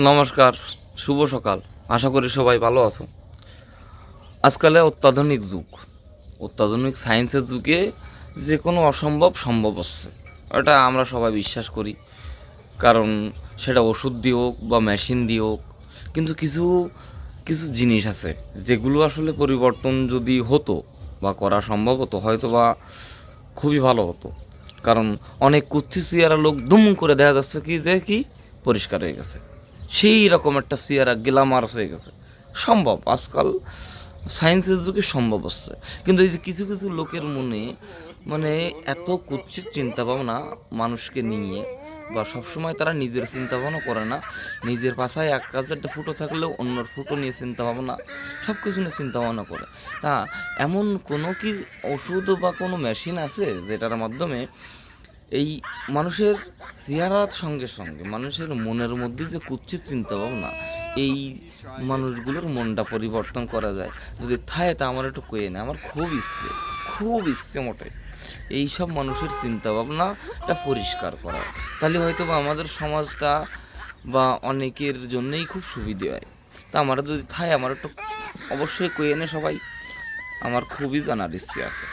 নমস্কার, শুভ সকাল। আশা করি সবাই ভালো আছো। আজকালে অত্যাধুনিক যুগ, অত্যাধুনিক সায়েন্সের যুগে যে কোনো অসম্ভব সম্ভব হচ্ছে, এটা আমরা সবাই বিশ্বাস করি। কারণ সেটা ওষুধ দিয়ে হোক বা মেশিন দিয়ে হোক, কিন্তু কিছু কিছু জিনিস আছে যেগুলো আসলে পরিবর্তন যদি হতো বা করা সম্ভব হতো, হয়তো বা খুবই ভালো হতো। কারণ অনেক কুচ্ছি চেয়ারা লোক দুম করে দেখা যাচ্ছে কি পরিষ্কার হয়ে গেছে, সেই রকম একটা চেয়ারা গ্ল্যামার হয়ে গেছে। সম্ভব, আজকাল সায়েন্সের যুগে সম্ভব হচ্ছে। কিন্তু এই যে কিছু কিছু লোকের মনে মানে এত কুৎসিত চিন্তাভাবনা মানুষকে নিয়ে, বা সবসময় তারা নিজের চিন্তাভাবনা করে না, নিজের পাশায় এক কাজের একটা ফুটো থাকলেও অন্যর ফুটো নিয়ে চিন্তাভাবনা, সব কিছু নিয়ে চিন্তাভাবনা করে। তা এমন কোনো কি ওষুধ বা কোনো মেশিন আছে যেটার মাধ্যমে এই মানুষের চেহারার সঙ্গে সঙ্গে মানুষের মনের মধ্যে যে কুৎসিত চিন্তাভাবনা, এই মানুষগুলোর মনটা পরিবর্তন করা যায়? যদি থাকে তা আমার একটু কয়ে না, আমার খুব ইচ্ছে মোটে এই সব মানুষের চিন্তাভাবনাটা পরিষ্কার করা। তাহলে হয়তো বা আমাদের সমাজটা বা অনেকের জন্যই খুব সুবিধে হয়। তা আমার যদি থাকে আমার একটু অবশ্যই কয়ে নে সবাই, আমার খুবই জানার ইচ্ছে আছে।